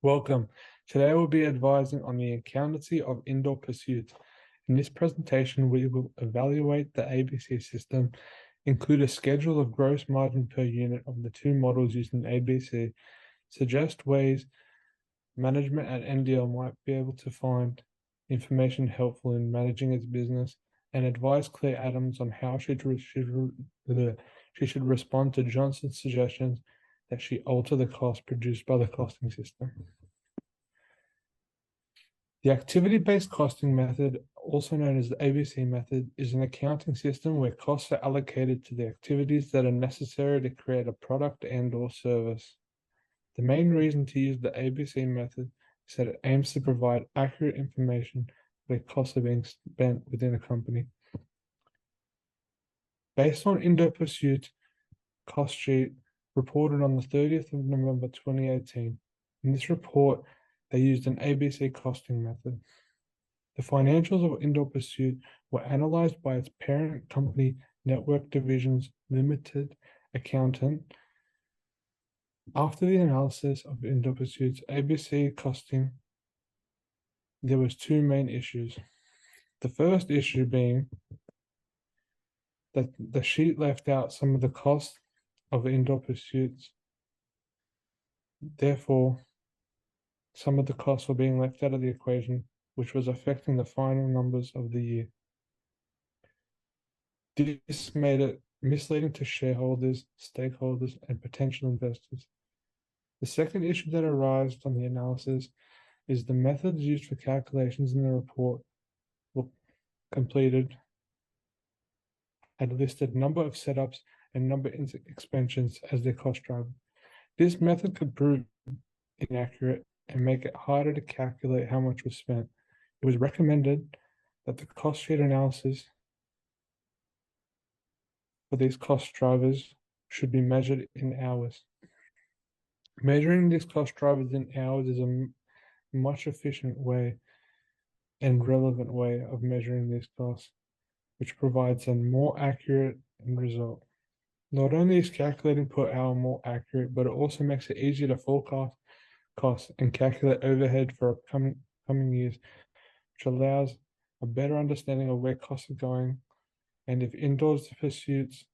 Welcome. Today we'll be advising on the accountancy of indoor pursuits. In this presentation, we will evaluate the ABC system, include a schedule of gross margin per unit of the two models used in ABC, suggest ways management at NDL might be able to find information helpful in managing its business, and advise Claire Adams on how she should respond to Johnson's suggestions that she alter the cost produced by the costing system. The activity-based costing method, also known as the ABC method, is an accounting system where costs are allocated to the activities that are necessary to create a product and/or service. The main reason to use the ABC method is that it aims to provide accurate information where costs are being spent within a company. Based on indoor pursuits cost sheet reported on the 30th of November 2018, in this report, they used an ABC costing method. The financials of Indoor Pursuit were analyzed by its parent company, Network Divisions Limited accountant. After the analysis of Indoor Pursuit's ABC costing, there was two main issues. The first issue being that the sheet left out some of the costs of Indoor Pursuits. Therefore, some of the costs were being left out of the equation, which was affecting the final numbers of the year. This made it misleading to shareholders, stakeholders, and potential investors. The second issue that arose on the analysis is the methods used for calculations in the report were completed, had listed number of setups and number of expansions as their cost driver. This method could prove inaccurate and make it harder to calculate how much was spent. It was recommended that the cost sheet analysis for these cost drivers should be measured in hours. Measuring these cost drivers in hours is a much efficient way and relevant way of measuring these costs, which provides a more accurate end result. Not only is calculating per hour more accurate, but it also makes it easier to forecast costs and calculate overhead for coming years, which allows a better understanding of where costs are going and if indoors pursuits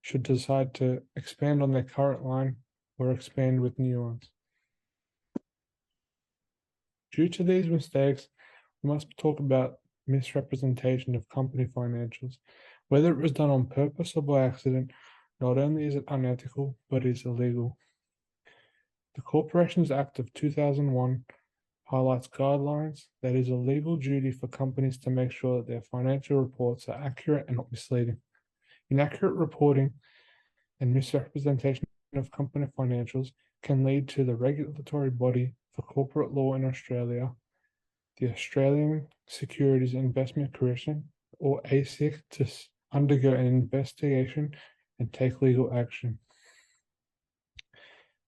should decide to expand on their current line or expand with new ones. Due to these mistakes, we must talk about misrepresentation of company financials. Whether it was done on purpose or by accident, not only is it unethical, but is illegal. The Corporations Act of 2001 highlights guidelines that is a legal duty for companies to make sure that their financial reports are accurate and not misleading. Inaccurate reporting and misrepresentation of company financials can lead to the regulatory body for corporate law in Australia, the Australian Securities Investment Commission, or ASIC, to undergo an investigation and take legal action.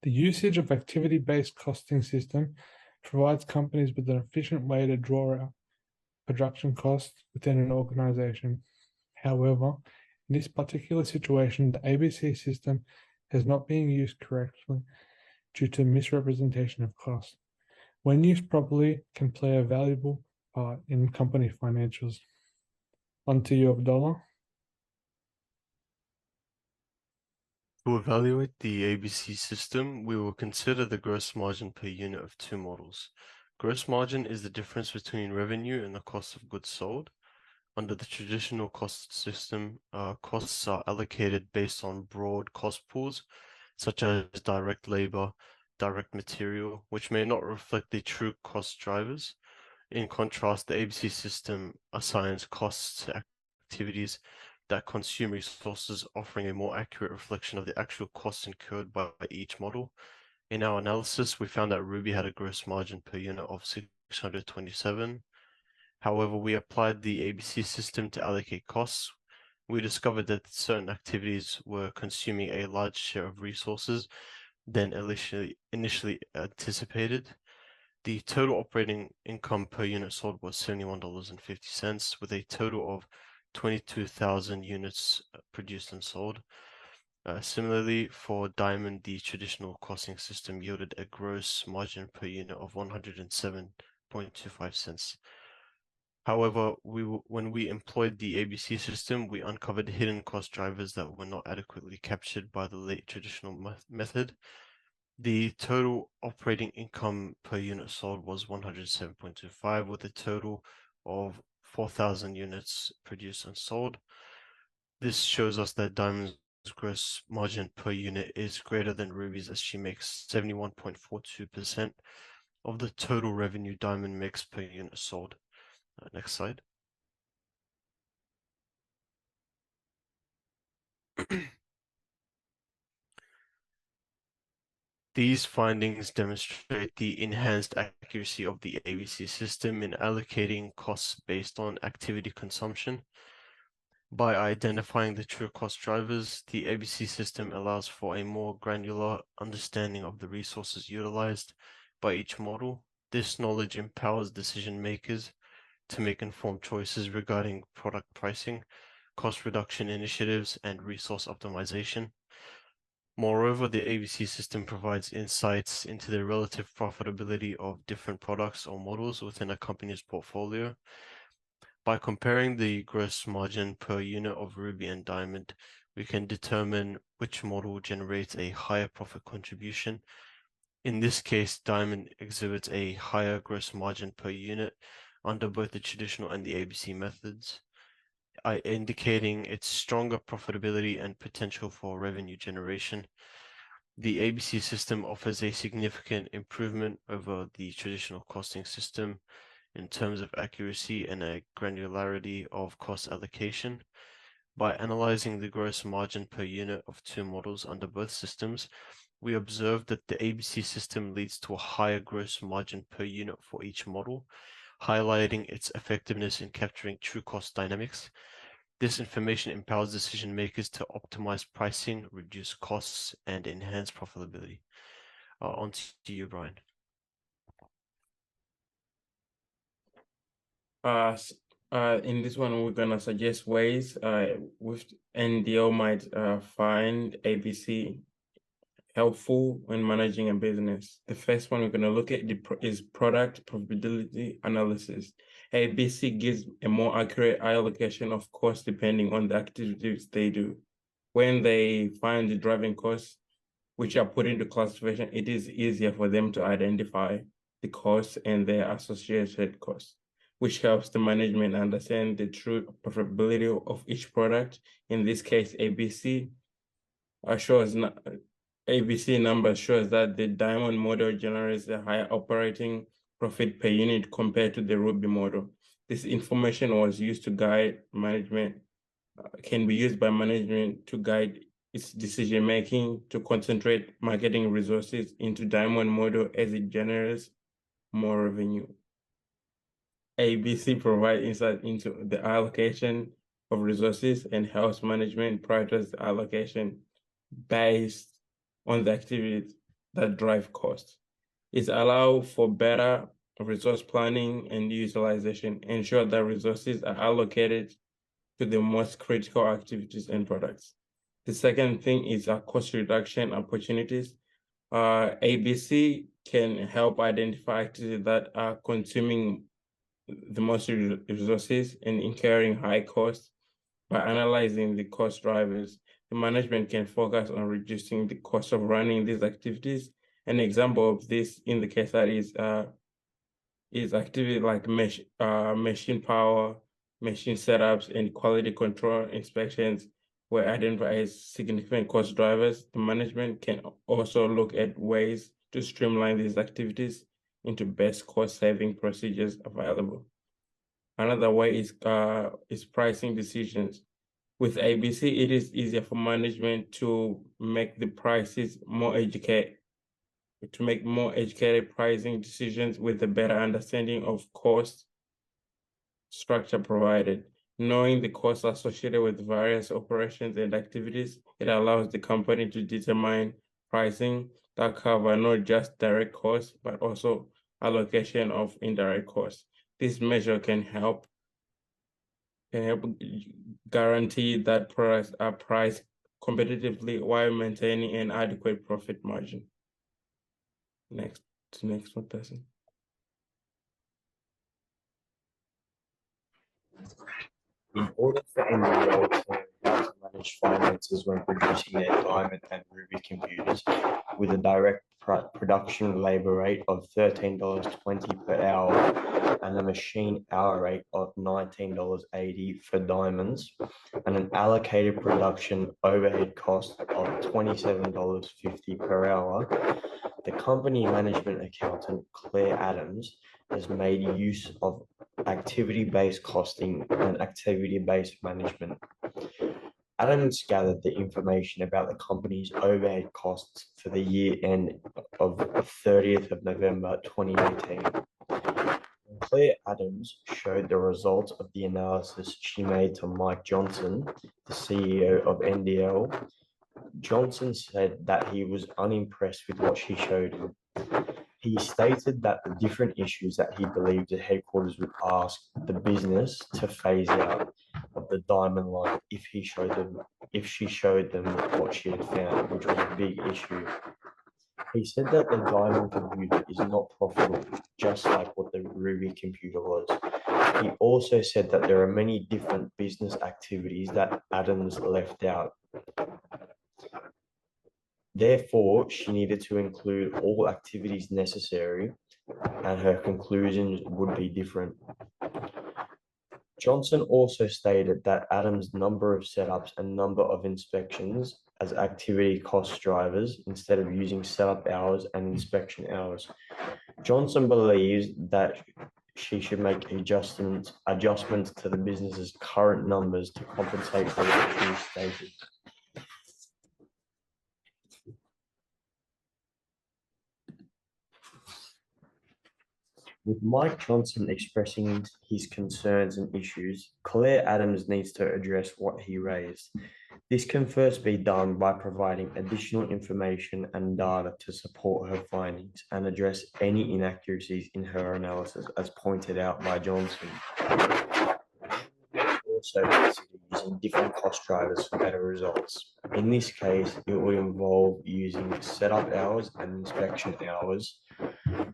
The usage of activity-based costing system provides companies with an efficient way to draw out production costs within an organization. However, in this particular situation, the ABC system has not been used correctly due to misrepresentation of costs. When used properly, can play a valuable part in company financials. On to you, Abdullah. To evaluate the ABC system, we will consider the gross margin per unit of two models. Gross margin is the difference between revenue and the cost of goods sold. Under the traditional cost system, costs are allocated based on broad cost pools, such as direct labor, direct material, which may not reflect the true cost drivers. In contrast, the ABC system assigns costs to activities that consume resources, offering a more accurate reflection of the actual costs incurred by each model. In our analysis, we found that Ruby had a gross margin per unit of 627. However, we applied the ABC system to allocate costs. We discovered that certain activities were consuming a large share of resources than initially anticipated. The total operating income per unit sold was $71.50, with a total of 22,000 units produced and sold. Similarly, for Diamond, the traditional costing system yielded a gross margin per unit of 107.25 cents. However, when we employed the ABC system, we uncovered hidden cost drivers that were not adequately captured by the late traditional method. The total operating income per unit sold was 107.25, with a total of 4,000 units produced and sold. This shows us that Diamond's gross margin per unit is greater than Ruby's, as she makes 71.42% of the total revenue Diamond makes per unit sold. Next slide. These findings demonstrate the enhanced accuracy of the ABC system in allocating costs based on activity consumption. By identifying the true cost drivers, the ABC system allows for a more granular understanding of the resources utilized by each model. This knowledge empowers decision makers to make informed choices regarding product pricing, cost reduction initiatives, and resource optimization. Moreover, the ABC system provides insights into the relative profitability of different products or models within a company's portfolio. By comparing the gross margin per unit of Ruby and Diamond, we can determine which model generates a higher profit contribution. In this case, Diamond exhibits a higher gross margin per unit under both the traditional and the ABC methods, indicating its stronger profitability and potential for revenue generation. The ABC system offers a significant improvement over the traditional costing system in terms of accuracy and a granularity of cost allocation. By analyzing the gross margin per unit of two models under both systems, we observed that the ABC system leads to a higher gross margin per unit for each model, highlighting its effectiveness in capturing true cost dynamics. This information empowers decision makers to optimize pricing, reduce costs, and enhance profitability. On to you, Brian. In this one, we're gonna suggest ways with NDO might find ABC helpful when managing a business. The first one we're gonna look at is product profitability analysis. ABC gives a more accurate allocation of costs depending on the activities they do. When they find the driving costs, which are put into classification, it is easier for them to identify the costs and their associated costs, which helps the management understand the true profitability of each product. In this case, ABC numbers shows that the Diamond model generates a higher operating profit per unit compared to the Ruby model. This information was used to guide management, can be used by management to guide its decision making, to concentrate marketing resources into Diamond model as it generates more revenue. ABC provides insight into the allocation of resources and helps management prioritize the allocation based on the activities that drive costs. It allows for better resource planning and utilization, ensure that resources are allocated to the most critical activities and products. The second thing is cost reduction opportunities. ABC can help identify activities that are consuming the most resources and incurring high costs. By analyzing the cost drivers, the management can focus on reducing the cost of running these activities. An example of this in the case study is activity like machine power, machine setups, and quality control inspections were identified as significant cost drivers. The management can also look at ways to streamline these activities into best cost-saving procedures available. Another way is pricing decisions. With ABC, it is easier for management to make the prices more educated, to make more educated pricing decisions with a better understanding of cost structure provided. Knowing the costs associated with various operations and activities, it allows the company to determine pricing that cover not just direct costs, but also allocation of indirect costs. This measure can help guarantee that products are priced competitively while maintaining an adequate profit margin. Next one person. In order for NDL to know how to manage finances when producing their diamond and ruby computers with a direct production labor rate of $13.20 per hour and a machine hour rate of $19.80 for diamonds and an allocated production overhead cost of $27.50 per hour, the company management accountant Claire Adams has made use of activity-based costing and activity-based management. Adams gathered the information about the company's overhead costs for the year end of 30th of November 2018. Claire Adams showed the results of the analysis she made to Mike Johnson, the CEO of NDL. Johnson said that he was unimpressed with what she showed him. He stated that the different issues that he believed the headquarters would ask the business to phase out of the diamond line if she showed them what she had found, which was a big issue. He said that the diamond computer is not profitable, just like what the ruby computer was. He also said that there are many different business activities that Adams left out. Therefore, she needed to include all activities necessary, and her conclusions would be different. Johnson also stated that Adams' number of setups and number of inspections as activity cost drivers instead of using setup hours and inspection hours. Johnson believes that she should make adjustments to the business's current numbers to compensate for what she stated. With Mike Johnson expressing his concerns and issues, Claire Adams needs to address what he raised. This can first be done by providing additional information and data to support her findings and address any inaccuracies in her analysis, as pointed out by Johnson. Also consider using different cost drivers for better results. In this case, it would involve using setup hours and inspection hours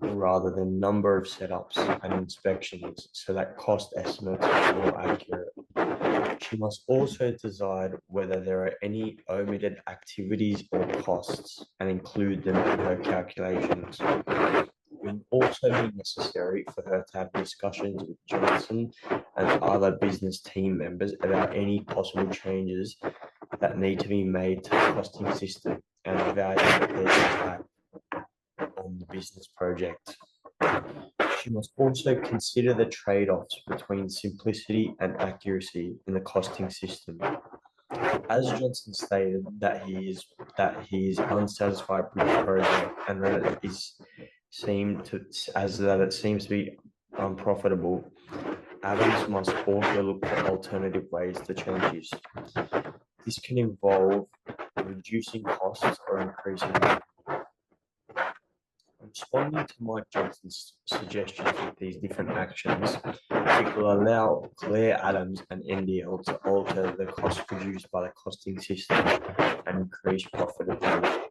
rather than number of setups and inspections so that cost estimates are more accurate. She must also decide whether there are any omitted activities or costs and include them in her calculations. It will also be necessary for her to have discussions with Johnson and other business team members about any possible changes that need to be made to the costing system and evaluate their impact on the business project. She must also consider the trade-offs between simplicity and accuracy in the costing system. As Johnson stated that he is unsatisfied with the project and that it seems to be unprofitable, Adams must also look for alternative ways to change this. This can involve reducing costs or increasing revenue. Responding to Mike Johnson's suggestions with these different actions, it will allow Claire Adams and NDL to alter the cost produced by the costing system and increase profitability.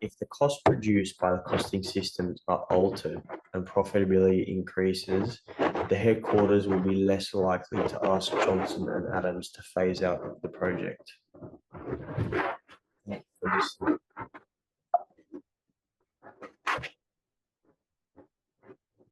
If the cost produced by the costing systems are altered and profitability increases, the headquarters will be less likely to ask Johnson and Adams to phase out the project. For this